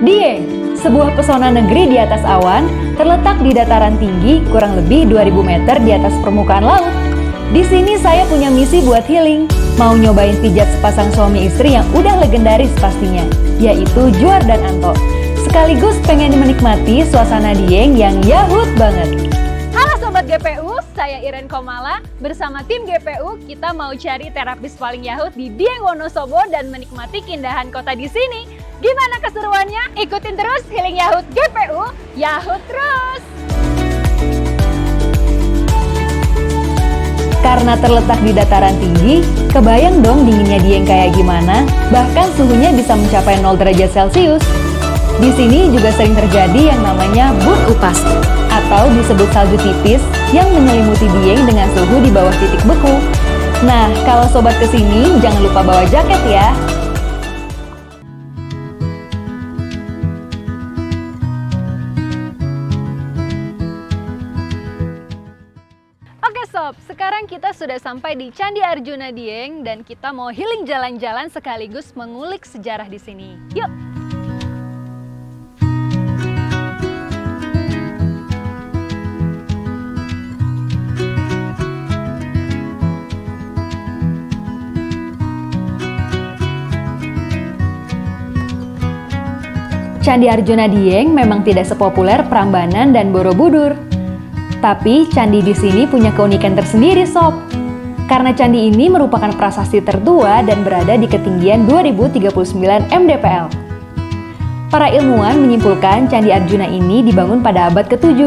Dieng, sebuah pesona negeri di atas awan, terletak di dataran tinggi kurang lebih 2000 meter di atas permukaan laut. Di sini saya punya misi buat healing, mau nyobain pijat sepasang suami istri yang udah legendaris pastinya, yaitu Juar dan Anto. Sekaligus pengen menikmati suasana Dieng yang yahut banget. Halo Sobat GPU, saya Iren Komala. Bersama tim GPU, kita mau cari terapis paling yahut di Dieng Wonosobo dan menikmati keindahan kota di sini. Gimana keseruannya? Ikutin terus Healing Yahut GPU, Yahut terus! Karena terletak di dataran tinggi, kebayang dong dinginnya Dieng kayak gimana? Bahkan suhunya bisa mencapai 0 derajat Celcius. Di sini juga sering terjadi yang namanya bun upas, atau disebut salju tipis yang menyelimuti Dieng dengan suhu di bawah titik beku. Nah, kalau sobat kesini jangan lupa bawa jaket ya. Oke Sob, sekarang kita sudah sampai di Candi Arjuna Dieng dan kita mau healing jalan-jalan sekaligus mengulik sejarah di sini. Yuk! Candi Arjuna Dieng memang tidak sepopuler Prambanan dan Borobudur. Tapi candi di sini punya keunikan tersendiri, Sob. Karena candi ini merupakan prasasti tertua dan berada di ketinggian 2039 mdpl. Para ilmuwan menyimpulkan Candi Arjuna ini dibangun pada abad ke-7.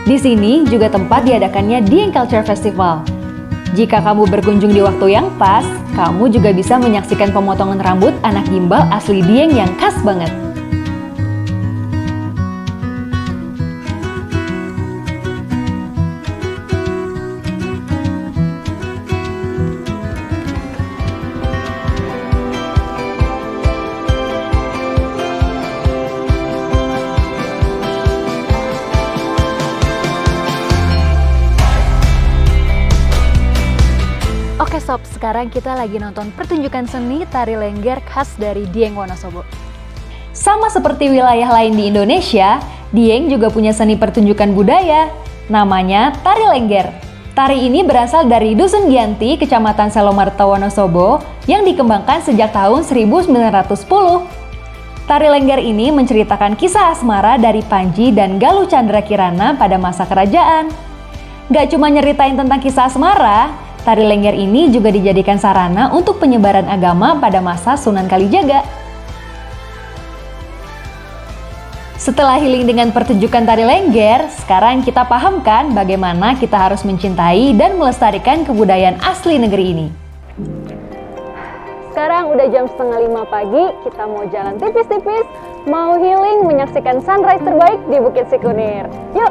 Di sini juga tempat diadakannya Dieng Culture Festival. Jika kamu berkunjung di waktu yang pas, kamu juga bisa menyaksikan pemotongan rambut anak gimbal asli Dieng yang khas banget. Oke Sob, sekarang kita lagi nonton pertunjukan seni tari lengger khas dari Dieng Wonosobo. Sama seperti wilayah lain di Indonesia, Dieng juga punya seni pertunjukan budaya. Namanya Tari Lengger. Tari ini berasal dari Dusun Gianti, Kecamatan Selomarta, Wonosobo, yang dikembangkan sejak tahun 1910. Tari Lengger ini menceritakan kisah asmara dari Panji dan Galuh Candra Kirana pada masa kerajaan. Gak cuma nyeritain tentang kisah asmara, Tari Lengger ini juga dijadikan sarana untuk penyebaran agama pada masa Sunan Kalijaga. Setelah healing dengan pertunjukan Tari Lengger, sekarang kita pahamkan bagaimana kita harus mencintai dan melestarikan kebudayaan asli negeri ini. Sekarang udah jam 4:30 pagi, kita mau jalan tipis-tipis, mau healing menyaksikan sunrise terbaik di Bukit Sikunir. Yuk!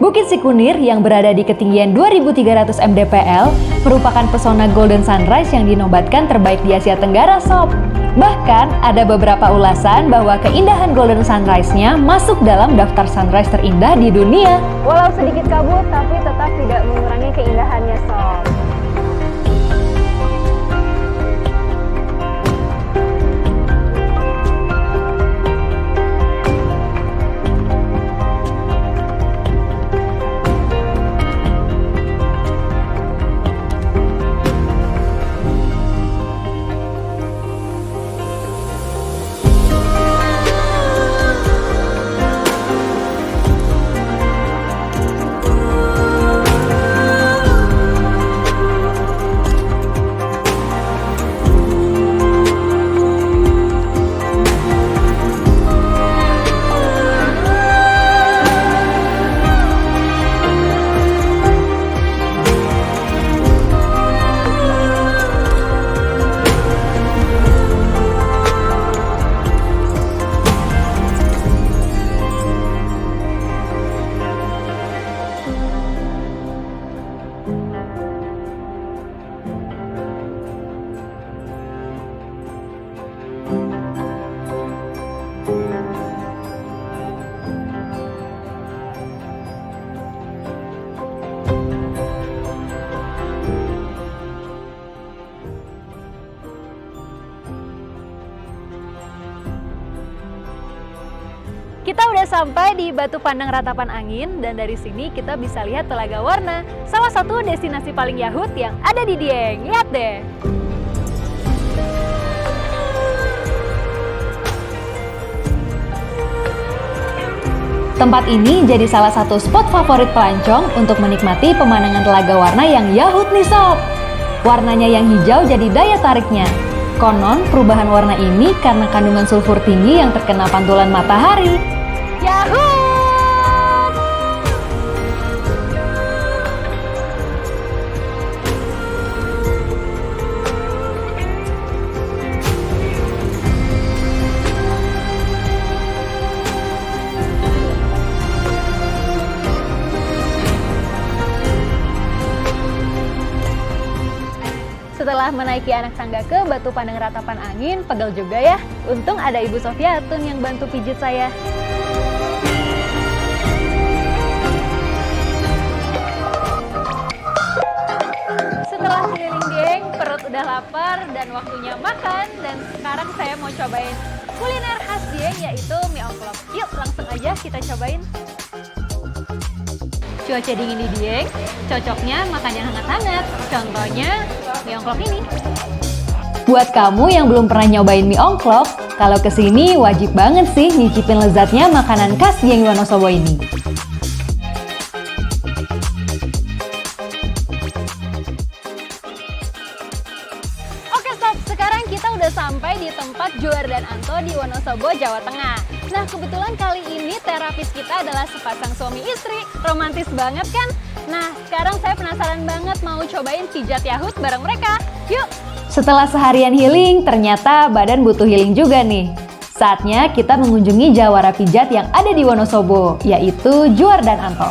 Bukit Sikunir yang berada di ketinggian 2300 mdpl merupakan pesona Golden Sunrise yang dinobatkan terbaik di Asia Tenggara, Sob. Bahkan ada beberapa ulasan bahwa keindahan Golden Sunrise-nya masuk dalam daftar sunrise terindah di dunia. Walau sedikit kabut, tapi tetap tidak mengurangi keindahannya, Sob. sampai di Batu Pandang Ratapan Angin dan dari sini kita bisa lihat Telaga Warna, salah satu destinasi paling Yahut yang ada di Dieng. Lihat deh. Tempat ini jadi salah satu spot favorit pelancong untuk menikmati pemandangan Telaga Warna yang Yahut nih sob. Warnanya yang hijau jadi daya tariknya. Konon perubahan warna ini karena kandungan sulfur tinggi yang terkena pantulan matahari. Yahut! Setelah menaiki anak tangga ke Batu Pandang Ratapan Angin, pegel juga ya. Untung ada Ibu Sofiatun yang bantu pijit saya. Setelah keliling Dieng, perut udah lapar dan waktunya makan. Dan sekarang saya mau cobain kuliner khas Dieng yaitu mie ongklok. Yuk langsung aja kita cobain. Cuaca dingin di Dieng, cocoknya makan yang hangat-hangat. Contohnya mie ongklok ini. Buat kamu yang belum pernah nyobain mie ongklok, kalau kesini wajib banget sih nyicipin lezatnya makanan khas Dieng Wonosobo ini. Oke sob, sekarang kita udah sampai di tempat Juar dan Anto di Wonosobo, Jawa Tengah. Nah kebetulan kali ini terapis kita adalah sepasang suami istri, romantis banget kan? Nah sekarang saya penasaran banget mau cobain pijat Yahut bareng mereka. Yuk! Setelah seharian healing, ternyata badan butuh healing juga nih. Saatnya kita mengunjungi jawara pijat yang ada di Wonosobo, yaitu Juar dan Anto.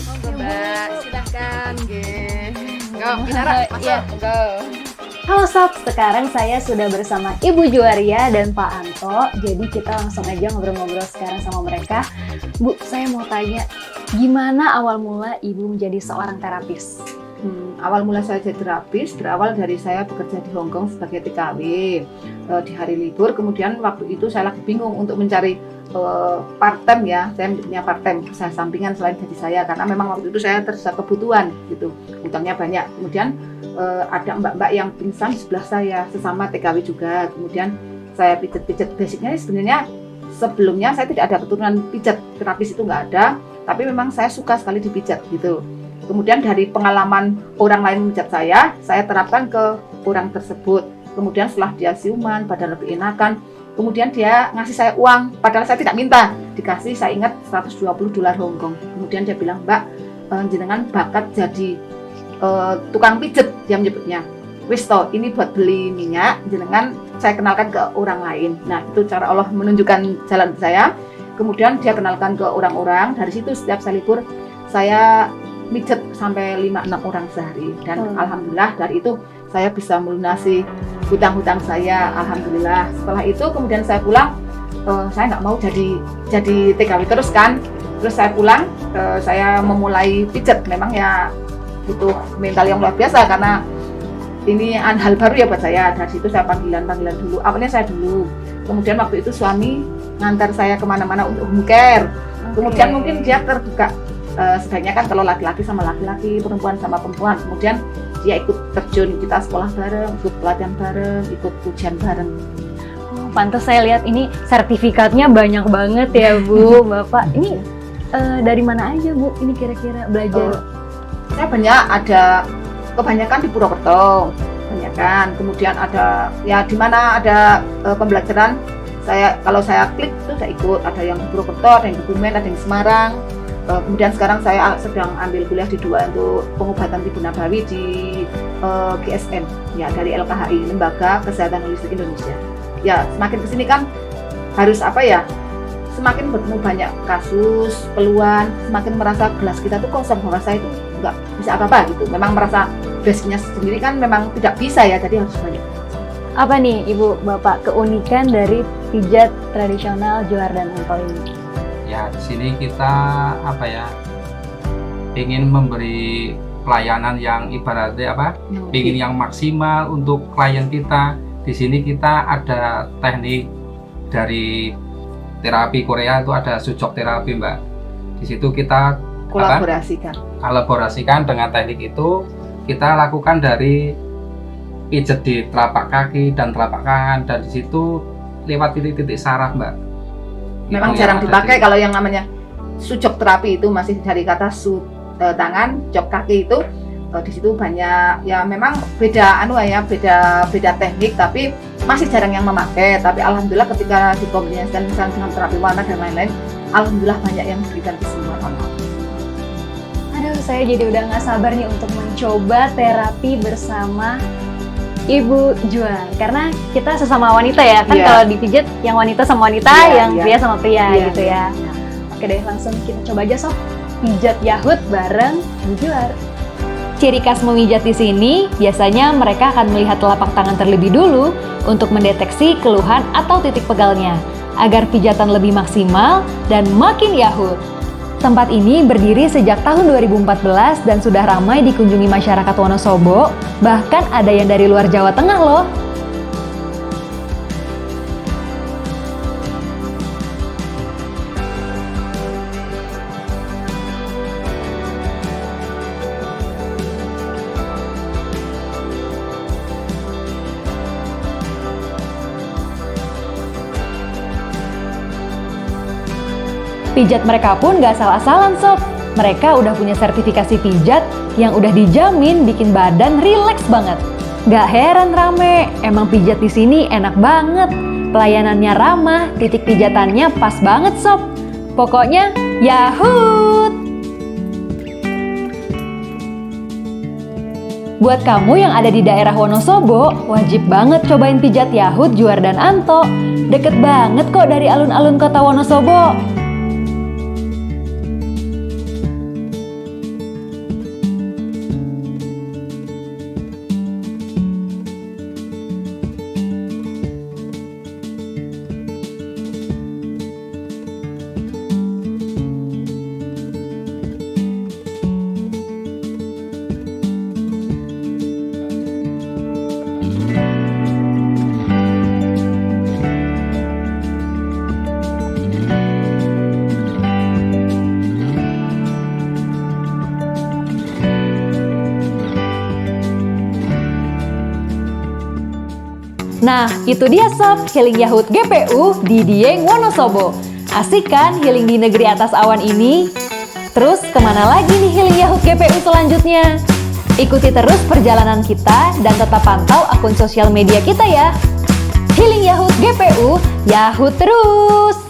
Monggo Mbak, silahkan nggih. Go, Kinara, masuk. Iya. Go. Halo sob, sekarang saya sudah bersama Ibu Juaria dan Pak Anto. Jadi kita langsung aja ngobrol-ngobrol sekarang sama mereka. Bu, saya mau tanya, gimana awal mula Ibu menjadi seorang terapis? Awal mula saya jadi terapis berawal dari saya bekerja di Hong Kong sebagai TKW di hari libur. Kemudian waktu itu saya lagi bingung untuk mencari part time ya. Saya punya part time usaha sampingan selain gaji saya karena memang waktu itu saya terdesak kebutuhan gitu, utangnya banyak. Kemudian ada mbak-mbak yang pingsan di sebelah saya, sesama TKW juga. Kemudian saya pijat-pijat. Basicnya sebenarnya sebelumnya saya tidak ada keturunan pijat, terapis itu nggak ada. Tapi memang saya suka sekali dipijat gitu. Kemudian dari pengalaman orang lain memijat saya terapkan ke orang tersebut. Kemudian setelah dia siuman, badan lebih enakan. Kemudian dia ngasih saya uang, padahal saya tidak minta. Dikasih, saya ingat $120 Hong Kong. Kemudian dia bilang, Mbak, jenengan bakat jadi tukang pijet, dia menyebutnya. Wis toh, ini buat beli minyak, jenengan saya kenalkan ke orang lain. Nah, itu cara Allah menunjukkan jalan saya. Kemudian dia kenalkan ke orang-orang. Dari situ setiap saya libur, saya mijet sampai 5-6 orang sehari. Dan alhamdulillah dari itu saya bisa melunasi hutang-hutang saya. Alhamdulillah. Setelah itu kemudian saya pulang, saya nggak mau jadi TKW terus kan. Terus saya pulang, saya memulai pijet. Memang ya butuh mental yang luar biasa karena ini hal baru ya buat saya. Dari situ saya panggilan dulu. Awalnya saya dulu. Kemudian waktu itu suami ngantar saya kemana-mana untuk home care. Kemudian mungkin dia terbuka. Sebaiknya kan kalau laki-laki sama laki-laki, perempuan sama perempuan. Kemudian dia ikut terjun, kita sekolah bareng, ikut pelatihan bareng, ikut ujian bareng. Oh, pantas saya lihat ini sertifikatnya banyak banget ya Bu, Bapak. Ini dari mana aja Bu? Ini kira-kira belajar? Saya banyak kebanyakan di Purwokerto, kebanyakan. Kemudian ada ya di mana ada pembelajaran. Kalau saya klik itu saya ikut. Ada yang di Purwokerto, ada yang di Kebumen, ada yang di Semarang. Kemudian sekarang saya sedang ambil kuliah di 2 untuk pengobatan tibu nabawi di GSN ya, dari LKHI, Lembaga Kesehatan Holistik Indonesia. Ya semakin kesini kan harus semakin bertemu banyak kasus, keluhan, semakin merasa gelas kita tuh kosong, bahwa saya itu nggak bisa apa-apa gitu. Memang merasa basicnya sendiri kan memang tidak bisa ya, jadi harus banyak. Apa nih Ibu Bapak keunikan dari pijat tradisional Juar dan Anto ini? Ya, di sini kita ingin memberi pelayanan yang ibaratnya ingin yang maksimal untuk klien kita. Di sini kita ada teknik dari terapi Korea itu ada sujok terapi, Mbak. Di situ kita kolaborasikan dengan teknik itu, kita lakukan dari pijet di telapak kaki dan telapak tangan, dan di situ lewat titik-titik saraf, Mbak. Memang Itu jarang yang ada dipakai kalau yang namanya sujok terapi itu masih dari kata tangan, jok kaki itu di situ banyak ya memang beda beda teknik, tapi masih jarang yang memakai. Tapi alhamdulillah ketika dikombinasikan misalnya dengan terapi warna dan lain-lain, alhamdulillah banyak yang diberikan kesembuhan online. Aduh, saya jadi udah nggak sabar nih untuk mencoba terapi bersama Ibu Juan, karena kita sesama wanita ya kan. Iya. Kalau dipijat yang wanita sama wanita, Iya, yang iya. pria sama pria Iya, gitu ya. iya. Oke deh, langsung kita coba aja sob, pijat Yahut bareng Bu Juan. Ciri khas memijat di sini, biasanya mereka akan melihat telapak tangan terlebih dulu untuk mendeteksi keluhan atau titik pegalnya, agar pijatan lebih maksimal dan makin Yahut. Tempat ini berdiri sejak tahun 2014 dan sudah ramai dikunjungi masyarakat Wonosobo, bahkan ada yang dari luar Jawa Tengah loh. Pijat mereka pun gak asal-asalan sob. Mereka udah punya sertifikasi pijat yang udah dijamin bikin badan rileks banget. Gak heran rame, emang pijat di sini enak banget. Pelayanannya ramah, titik pijatannya pas banget sob. Pokoknya Yahut! Buat kamu yang ada di daerah Wonosobo, wajib banget cobain pijat Yahut Juar dan Anto. Deket banget kok dari alun-alun kota Wonosobo. Nah, itu dia sob, healing Yahut GPU di Dieng Wonosobo. Asik kan healing di negeri atas awan ini? Terus kemana lagi nih healing Yahut GPU selanjutnya? Ikuti terus perjalanan kita dan tetap pantau akun sosial media kita ya. Healing Yahut GPU, Yahut terus!